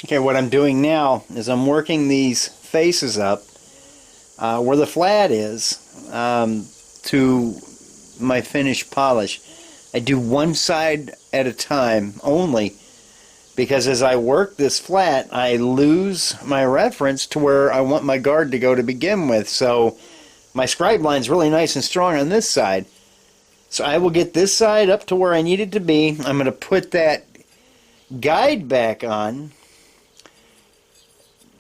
Okay, what I'm doing now is I'm working these faces up where the flat is to my finished polish. I do one side at a time only, because as I work this flat I lose my reference to where I want my guard to go to begin with. So my scribe line's really nice and strong on this side. So I will get this side up to where I need it to be. I'm going to put that guide back on,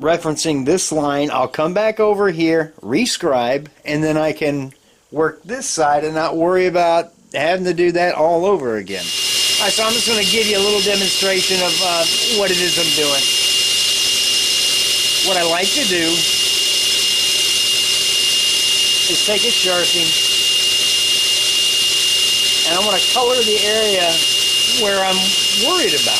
referencing this line. I'll come back over here, rescribe, and then I can work this side and not worry about having to do that all over again. All right, so I'm just going to give you a little demonstration of what it is I'm doing. What I like to do is take a Sharpie, and I want to color the area where I'm worried about.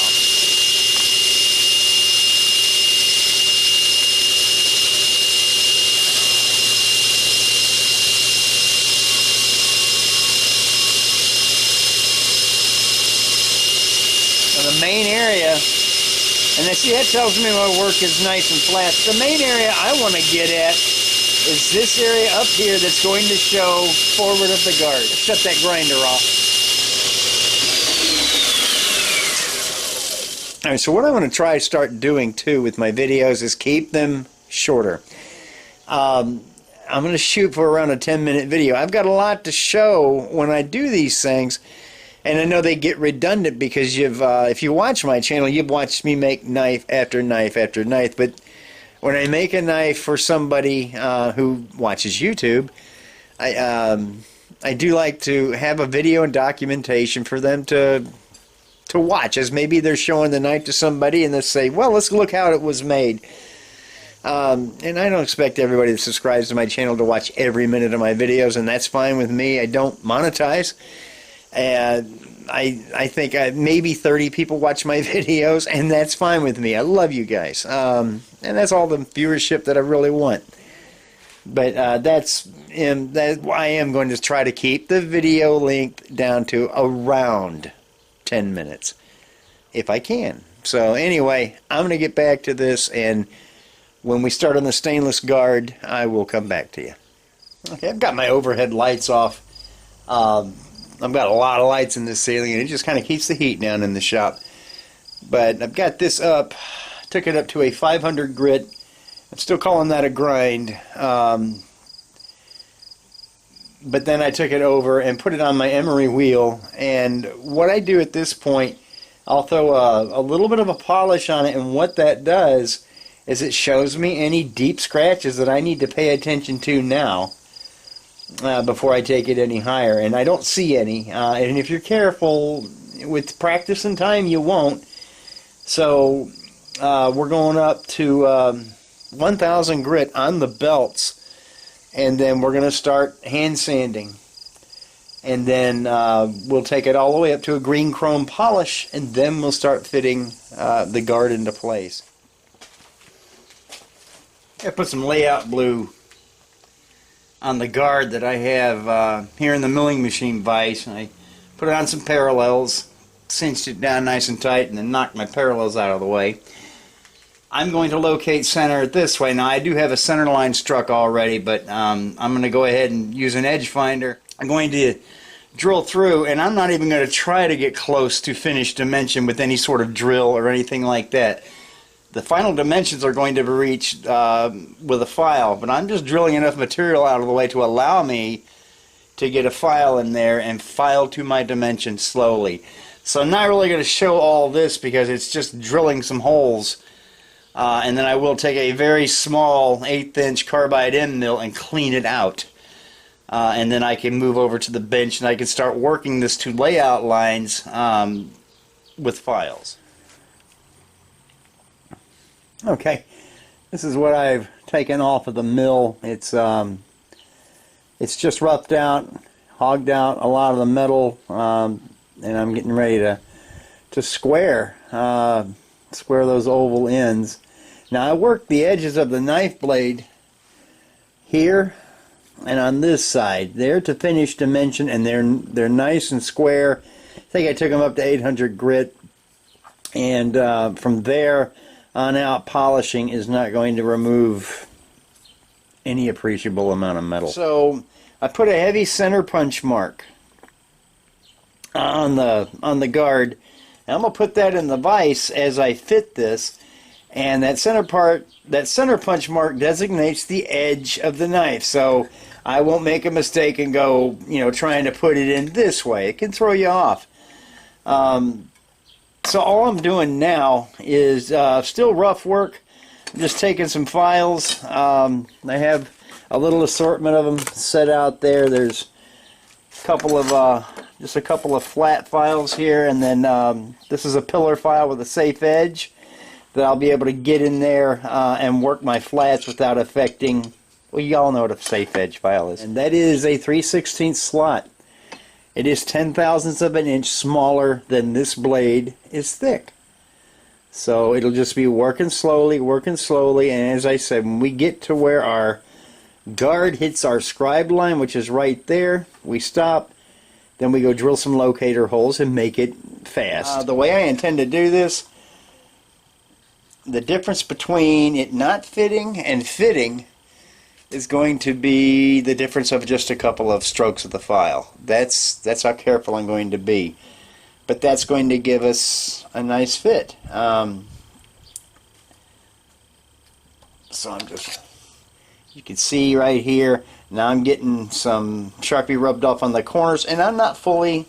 The main area, and then see, that tells me my work is nice and flat. The main area I want to get at is this area up here that's going to show forward of the guard. Shut that grinder off. All right, so what I want to try to start doing too with my videos is keep them shorter. I'm going to shoot for around a 10-minute video. I've got a lot to show when I do these things. And I know they get redundant because if you watch my channel, you've watched me make knife after knife after knife. But when I make a knife for somebody who watches YouTube, I do like to have a video and documentation for them to watch, as maybe they're showing the knife to somebody and they'll say, well, let's look how it was made. And I don't expect everybody that subscribes to my channel to watch every minute of my videos, and that's fine with me. I don't monetize. And I think maybe 30 people watch my videos, and that's fine with me. I love you guys. And that's all the viewership that I really want. But that I am going to try to keep the video length down to around 10 minutes, if I can. So anyway, I'm going to get back to this, and when we start on the stainless guard, I will come back to you. Okay, I've got my overhead lights off. I've got a lot of lights in this ceiling, and it just kind of keeps the heat down in the shop. But I've got this up, took it up to a 500 grit. I'm still calling that a grind. But then I took it over and put it on my emery wheel. And what I do at this point, I'll throw a little bit of a polish on it, and what that does is it shows me any deep scratches that I need to pay attention to now. Before I take it any higher, and I don't see any, and if you're careful with practice and time, you won't. So we're going up to 1000 grit on the belts, and then we're going to start hand sanding, and then we'll take it all the way up to a green chrome polish, and then we'll start fitting the guard into place. I put some layout blue on the guard that I have here in the milling machine vise, and I put it on some parallels, cinched it down nice and tight, and then knocked my parallels out of the way. I'm going to locate center it this way. Now I do have a center line struck already, but I'm going to go ahead and use an edge finder. I'm going to drill through, and I'm not even going to try to get close to finished dimension with any sort of drill or anything like that. The final dimensions are going to be reached with a file, but I'm just drilling enough material out of the way to allow me to get a file in there and file to my dimensions slowly. So I'm not really going to show all this because it's just drilling some holes, and then I will take a very small 1/8 inch carbide end mill and clean it out. And then I can move over to the bench and I can start working this to layout lines with files. Okay, this is what I've taken off of the mill. It's just roughed out, hogged out a lot of the metal, and I'm getting ready to square those oval ends. Now I work the edges of the knife blade here and on this side. They're to finish dimension, and they're nice and square. I think I took them up to 800 grit, and from there on out polishing is not going to remove any appreciable amount of metal. So I put a heavy center punch mark on the guard. And I'm gonna put that in the vise as I fit this, and that center punch mark designates the edge of the knife. So I won't make a mistake and go, trying to put it in this way. It can throw you off. So all I'm doing now is still rough work. I'm just taking some files. I have a little assortment of them set out there. There's a couple of just a couple of flat files here, and then this is a pillar file with a safe edge that I'll be able to get in there and work my flats without affecting. Well, you all know what a safe edge file is, and that is a 3/16 slot. It is 0.010 of an inch smaller than this blade is thick. So it'll just be working slowly, and as I said, when we get to where our guard hits our scribe line, which is right there, we stop, then we go drill some locator holes and make it fast. The way I intend to do this, the difference between it not fitting and fitting is going to be the difference of just a couple of strokes of the file. That's how careful I'm going to be. But that's going to give us a nice fit. So I'm just, you can see right here, now I'm getting some Sharpie rubbed off on the corners, and I'm not fully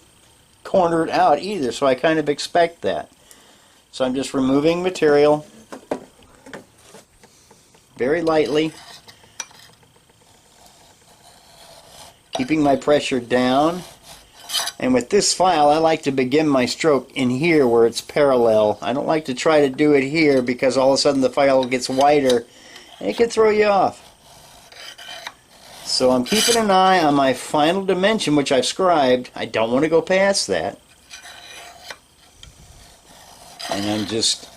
cornered out either, so I kind of expect that. So I'm just removing material very lightly, keeping my pressure down. And with this file, I like to begin my stroke in here where it's parallel. I don't like to try to do it here because all of a sudden the file gets wider and it can throw you off. So I'm keeping an eye on my final dimension, which I've scribed. I don't want to go past that. And I'm just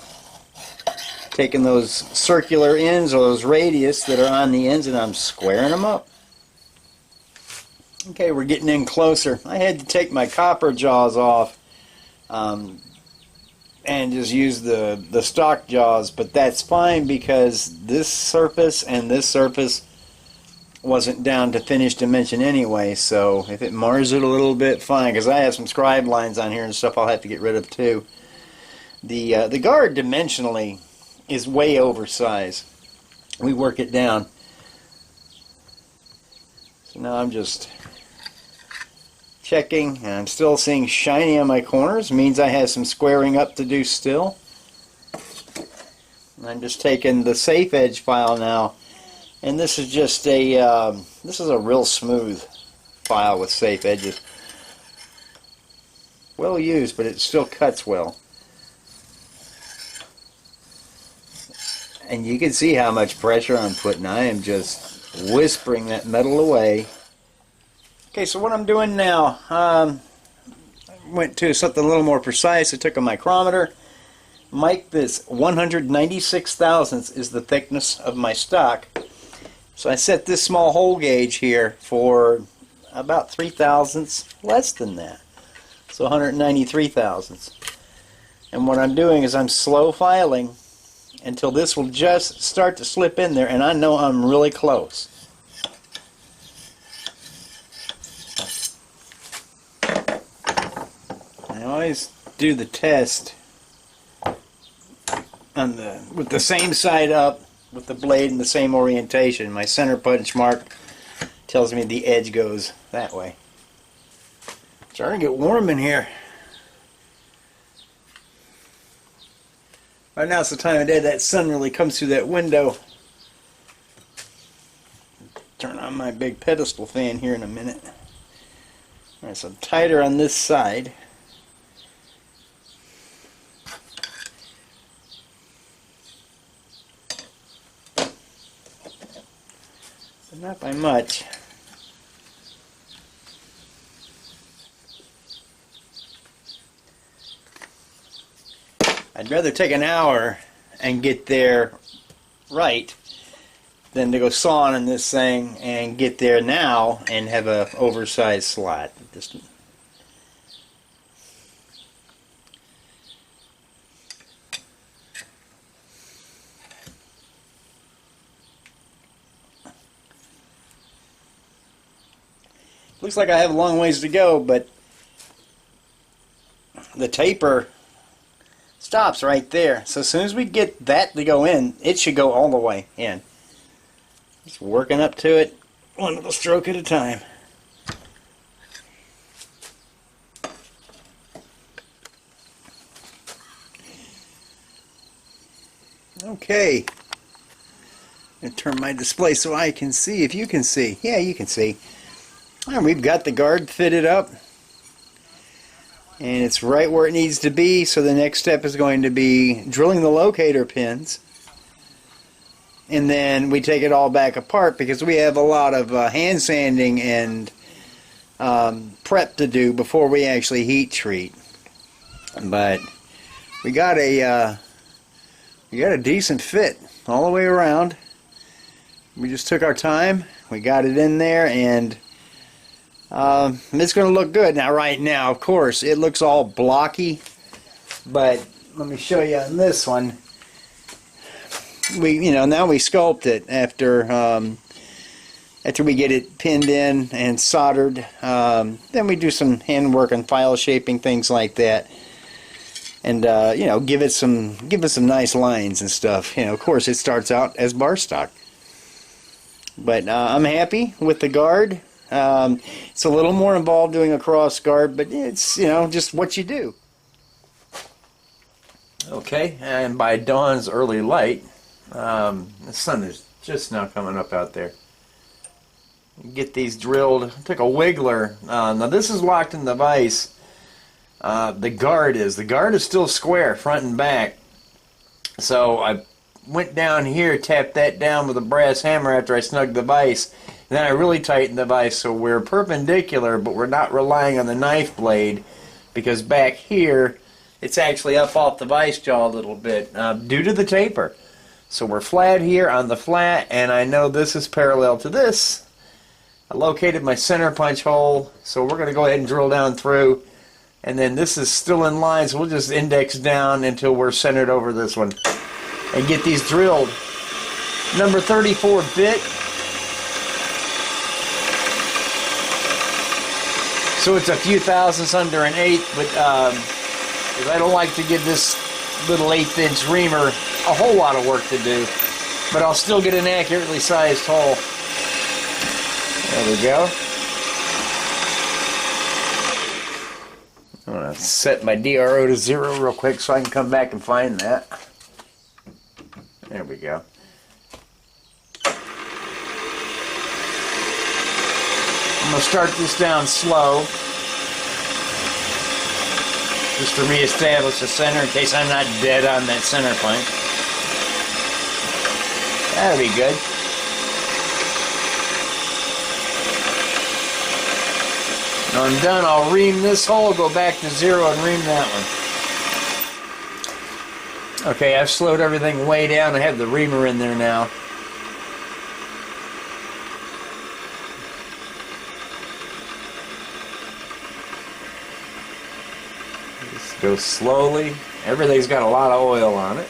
taking those circular ends or those radius that are on the ends, and I'm squaring them up. Okay, we're getting in closer. I had to take my copper jaws off and just use the stock jaws, but that's fine because this surface and this surface wasn't down to finished dimension anyway, so if it mars it a little bit, fine, because I have some scribe lines on here and stuff I'll have to get rid of too. The guard dimensionally is way oversized. We work it down. So now I'm just checking, and I'm still seeing shiny on my corners. Means I have some squaring up to do still. And I'm just taking the safe edge file now, and this is just a this is a real smooth file with safe edges. Well used, but it still cuts well. And you can see how much pressure I'm putting. I am just whispering that metal away. Okay, so what I'm doing now, I went to something a little more precise. I took a micrometer. Mike, this 196 thousandths is the thickness of my stock. So I set this small hole gauge here for about 3 thousandths less than that. So 193 thousandths. And what I'm doing is I'm slow filing until this will just start to slip in there, and I know I'm really close. I always do the test on with the same side up, with the blade in the same orientation. My center punch mark tells me the edge goes that way. It's starting to get warm in here. Right now it's the time of day that sun really comes through that window. Turn on my big pedestal fan here in a minute. Alright, so tighter on this side. But not by much. I'd rather take an hour and get there right than to go sawing in this thing and get there now and have a oversized slot. Just Looks like I have a long ways to go, but the taper stops right there. So as soon as we get that to go in, it should go all the way in. Just working up to it, one little stroke at a time. Okay. I'm going to turn my display so I can see if you can see. Yeah, you can see. And we've got the guard fitted up. And it's right where it needs to be, so the next step is going to be drilling the locator pins. And then we take it all back apart because we have a lot of hand sanding and prep to do before we actually heat treat. But we got a decent fit all the way around. We just took our time, we got it in there, and it's going to look good. Now, right now, of course, it looks all blocky, but let me show you on this one. Now we sculpt it after we get it pinned in and soldered. Then we do some handwork and file shaping, things like that, and give it some nice lines and stuff. Of course, it starts out as bar stock, but I'm happy with the guard. It's a little more involved doing a cross guard, but it's just what you do. Okay, and by dawn's early light, the sun is just now coming up out there. Get these drilled. Took a wiggler. Now this is locked in the vise. The guard is still square front and back. So I went down here, tapped that down with a brass hammer after I snugged the vise. And then I really tightened the vise so we're perpendicular, but we're not relying on the knife blade, because back here it's actually up off the vise jaw a little bit due to the taper. So we're flat here on the flat, and I know this is parallel to this. I located my center punch hole, so we're going to go ahead and drill down through. And then this is still in line, so we'll just index down until we're centered over this one and get these drilled. Number 34 bit. So it's a few thousandths under an eighth, but I don't like to give this little 1/8 inch reamer a whole lot of work to do, but I'll still get an accurately sized hole. There we go. I'm going to set my DRO to 0 real quick so I can come back and find that. There we go. I'm going to start this down slow, just to reestablish the center in case I'm not dead on that center punch. That'll be good. When I'm done, I'll ream this hole, go back to 0 and ream that one. Okay, I've slowed everything way down. I have the reamer in there now. Just go slowly. Everything's got a lot of oil on it.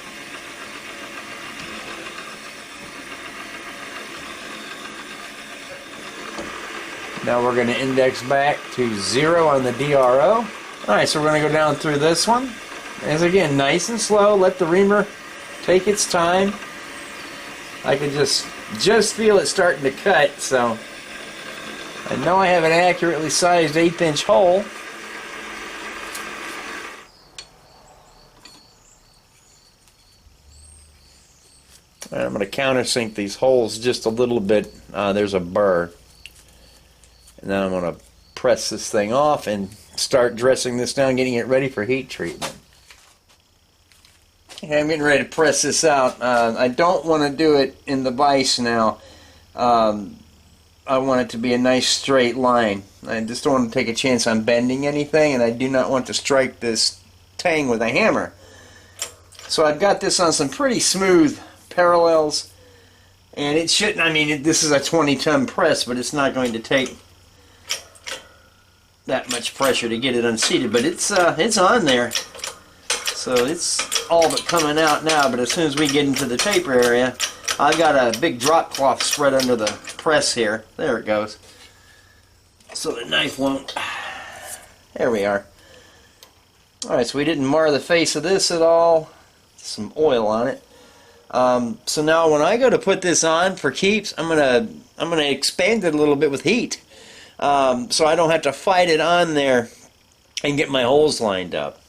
Now we're going to index back to 0 on the DRO. Alright, so we're going to go down through this one. As again, nice and slow. Let the reamer take its time. I can just feel it starting to cut, so I know I have an accurately sized 1/8 inch hole. I'm going to countersink these holes just a little bit. There's a burr. And then I'm going to press this thing off and start dressing this down, getting it ready for heat treatment. Okay, I'm getting ready to press this out. I don't want to do it in the vise now. I want it to be a nice straight line. I just don't want to take a chance on bending anything, and I do not want to strike this tang with a hammer. So I've got this on some pretty smooth parallels, and it shouldn't, I mean, this is a 20-ton press, but it's not going to take that much pressure to get it unseated, but it's on there, so it's all but coming out now. But as soon as we get into the taper area, I've got a big drop cloth spread under the press here. There it goes. so the knife won't. There we are. Alright, so we didn't mar the face of this at all. Some oil on it. So now when I go to put this on for keeps, I'm gonna expand it a little bit with heat, so I don't have to fight it on there and get my holes lined up.